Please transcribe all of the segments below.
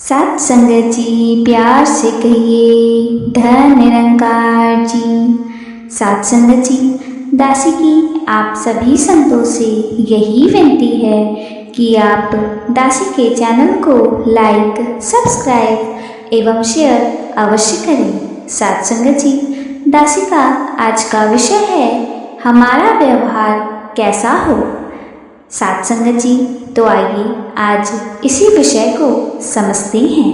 सत्संग जी प्यार से कहिए धन निरंकार जी। सत्संग जी, दासी की आप सभी संतों से यही विनती है कि आप दासी के चैनल को लाइक, सब्सक्राइब एवं शेयर अवश्य करें। सत्संग जी, दासी का आज का विषय है हमारा व्यवहार कैसा हो। सत्संग जी, तो आइए आज इसी विषय को समझते हैं।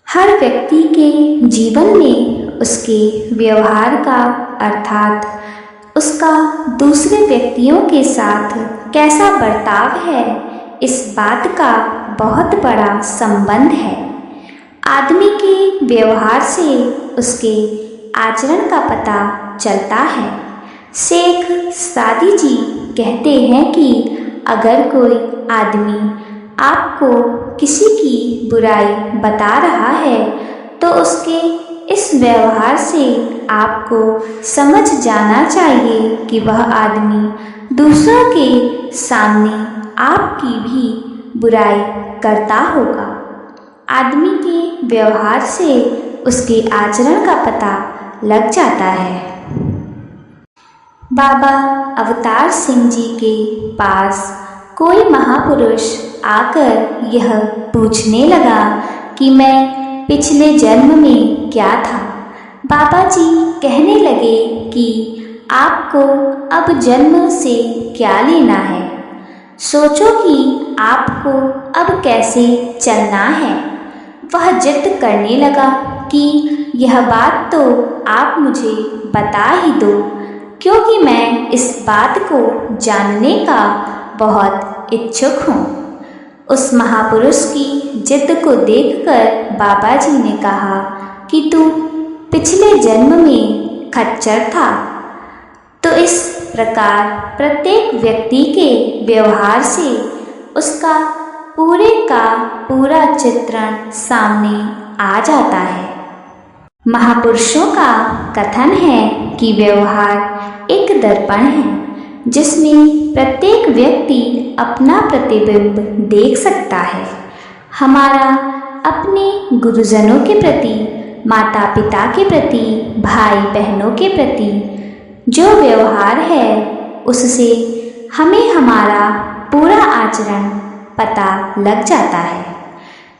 हर व्यक्ति के जीवन में उसके व्यवहार का अर्थात उसका दूसरे व्यक्तियों के साथ कैसा बर्ताव है, इस बात का बहुत बड़ा संबंध है। आदमी के व्यवहार से उसके आचरण का पता चलता है। शेख सादी जी कहते हैं कि अगर कोई आदमी आपको किसी की बुराई बता रहा है तो उसके इस व्यवहार से आपको समझ जाना चाहिए कि वह आदमी दूसरों के सामने आपकी भी बुराई करता होगा। आदमी के व्यवहार से उसके आचरण का पता लग जाता है। बाबा अवतार सिंह जी के पास कोई महापुरुष आकर यह पूछने लगा कि मैं पिछले जन्म में क्या था। बाबा जी कहने लगे कि आपको अब जन्म से क्या लेना है, सोचो कि आपको अब कैसे चलना है। वह जिद करने लगा कि यह बात तो आप मुझे बता ही दो, क्योंकि मैं इस बात को जानने का बहुत इच्छुक हूँ। उस महापुरुष की जिद को देखकर बाबा जी ने कहा कि तू पिछले जन्म में खच्चर था। तो इस प्रकार प्रत्येक व्यक्ति के व्यवहार से उसका पूरे का पूरा चित्रण सामने आ जाता है। महापुरुषों का कथन है कि व्यवहार एक दर्पण है जिसमें प्रत्येक व्यक्ति अपना प्रतिबिंब देख सकता है। हमारा अपने गुरुजनों के प्रति, माता पिता के प्रति, भाई बहनों के प्रति जो व्यवहार है उससे हमें हमारा पूरा आचरण पता लग जाता है।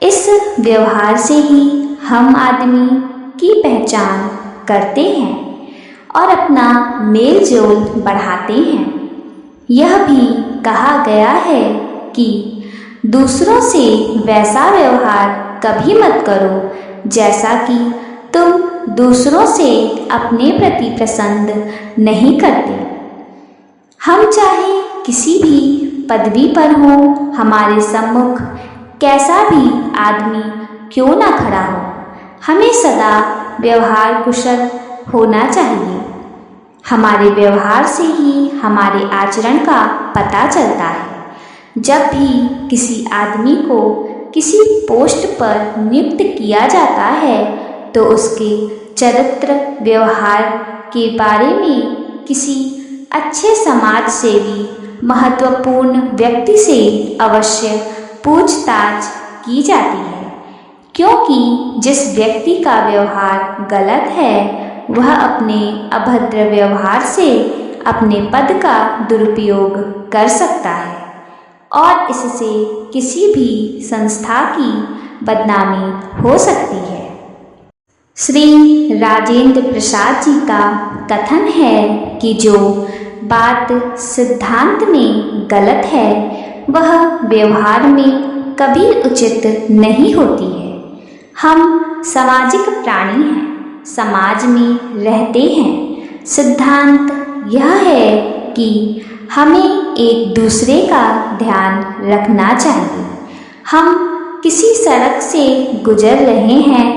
इस व्यवहार से ही हम आदमी की पहचान करते हैं और अपना मेल जोल बढ़ाते हैं। यह भी कहा गया है कि दूसरों से वैसा व्यवहार कभी मत करो जैसा कि तुम दूसरों से अपने प्रति पसंद नहीं करते। हम चाहे किसी भी पदवी पर हो, हमारे सम्मुख कैसा भी आदमी क्यों ना खड़ा हो, हमें सदा व्यवहार कुशल होना चाहिए। हमारे व्यवहार से ही हमारे आचरण का पता चलता है। जब भी किसी आदमी को किसी पोस्ट पर नियुक्त किया जाता है तो उसके चरित्र व्यवहार के बारे में किसी अच्छे समाज सेवी महत्वपूर्ण व्यक्ति से अवश्य पूछताछ की जाती है, क्योंकि जिस व्यक्ति का व्यवहार गलत है वह अपने अभद्र व्यवहार से अपने पद का दुरुपयोग कर सकता है और इससे किसी भी संस्था की बदनामी हो सकती है। श्री राजेंद्र प्रसाद जी का कथन है कि जो बात सिद्धांत में गलत है वह व्यवहार में कभी उचित नहीं होती है। हम सामाजिक प्राणी हैं, समाज में रहते हैं। सिद्धांत यह है कि हमें एक दूसरे का ध्यान रखना चाहिए। हम किसी सड़क से गुजर रहे हैं,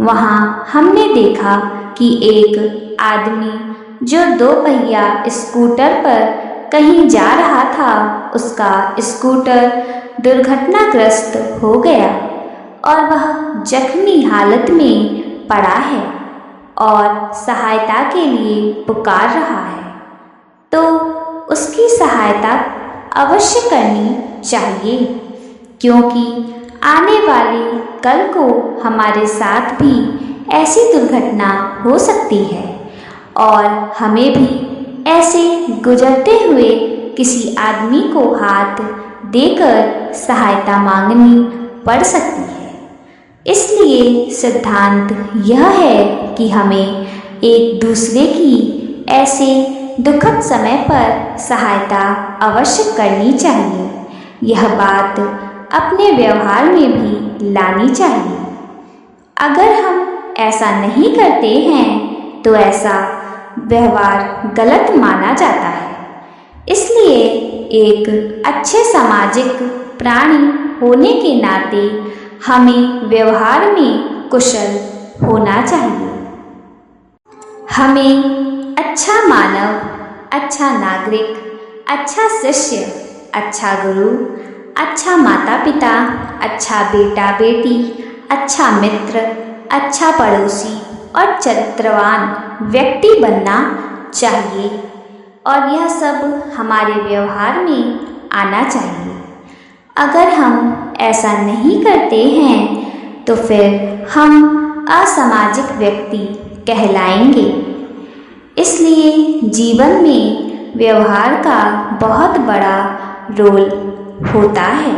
वहाँ हमने देखा कि एक आदमी जो 2 पहिया स्कूटर पर कहीं जा रहा था, उसका स्कूटर दुर्घटनाग्रस्त हो गया और वह जख्मी हालत में पड़ा है और सहायता के लिए पुकार रहा है, तो उसकी सहायता अवश्य करनी चाहिए, क्योंकि आने वाले कल को हमारे साथ भी ऐसी दुर्घटना हो सकती है और हमें भी ऐसे गुजरते हुए किसी आदमी को हाथ देकर सहायता मांगनी पड़ सकती है। इसलिए सिद्धांत यह है कि हमें एक दूसरे की ऐसे दुखद समय पर सहायता अवश्य करनी चाहिए। यह बात अपने व्यवहार में भी लानी चाहिए। अगर हम ऐसा नहीं करते हैं तो ऐसा व्यवहार गलत माना जाता है। इसलिए एक अच्छे सामाजिक प्राणी होने के नाते हमें व्यवहार में कुशल होना चाहिए। हमें अच्छा मानव, अच्छा नागरिक, अच्छा शिष्य, अच्छा गुरु, अच्छा माता पिता, अच्छा बेटा बेटी, अच्छा मित्र, अच्छा पड़ोसी और चरित्रवान व्यक्ति बनना चाहिए और यह सब हमारे व्यवहार में आना चाहिए। अगर हम ऐसा नहीं करते हैं तो फिर हम असामाजिक व्यक्ति कहलाएंगे। इसलिए जीवन में व्यवहार का बहुत बड़ा रोल होता है।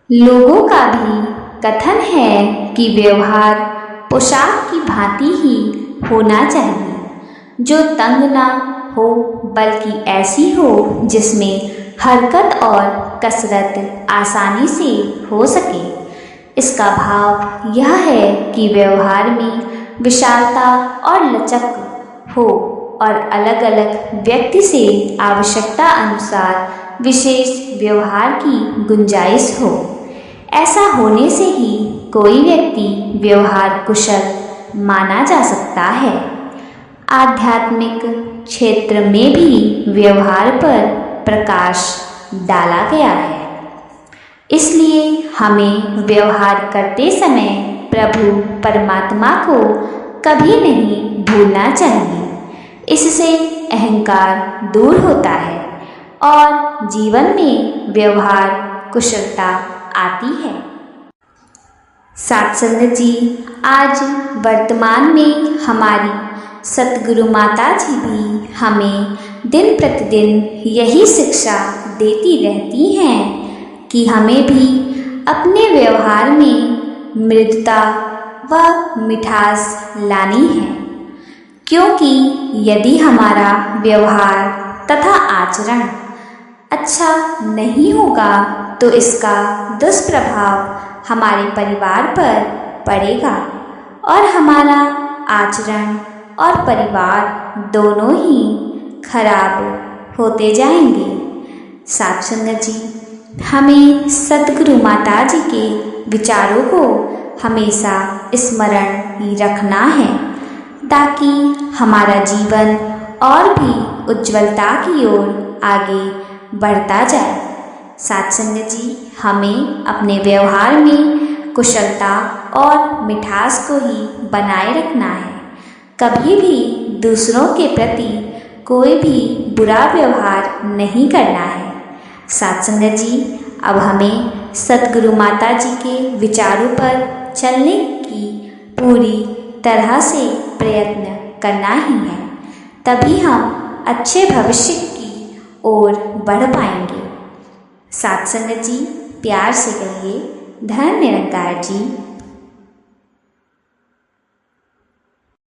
लोगों का भी कथन है कि व्यवहार पोशाक की भांति ही होना चाहिए, जो तंग ना हो बल्कि ऐसी हो जिसमें हरकत और कसरत आसानी से हो सके। इसका भाव यह है कि व्यवहार में विशालता और लचक हो और अलग अलग व्यक्ति से आवश्यकता अनुसार विशेष व्यवहार की गुंजाइश हो। ऐसा होने से ही कोई व्यक्ति व्यवहार कुशल माना जा सकता है। आध्यात्मिक क्षेत्र में भी व्यवहार पर प्रकाश डाला गया है। इसलिए हमें व्यवहार करते समय प्रभु परमात्मा को कभी नहीं भूलना चाहिए। इससे अहंकार दूर होता है और जीवन में व्यवहार कुशलता आती है। साथ संगत जी, आज वर्तमान में हमारी सतगुरु माता जी भी हमें दिन प्रतिदिन यही शिक्षा देती रहती हैं कि हमें भी अपने व्यवहार में मृदुता व मिठास लानी है, क्योंकि यदि हमारा व्यवहार तथा आचरण अच्छा नहीं होगा तो इसका दुष्प्रभाव हमारे परिवार पर पड़ेगा और हमारा आचरण और परिवार दोनों ही खराब होते जाएंगे। साथ संगत जी, हमें सतगुरु माता जी के विचारों को हमेशा स्मरण रखना है ताकि हमारा जीवन और भी उज्ज्वलता की ओर आगे बढ़ता जाए। साथ संगत जी, हमें अपने व्यवहार में कुशलता और मिठास को ही बनाए रखना है। कभी भी दूसरों के प्रति कोई भी बुरा व्यवहार नहीं करना है। साथ संगत जी, अब हमें सतगुरु माता जी के विचारों पर चलने की पूरी तरह से प्रयत्न करना ही है, तभी हम अच्छे भविष्य की ओर बढ़ पाएंगे। साथ संगत जी, प्यार से कहिए धन निरंकार जी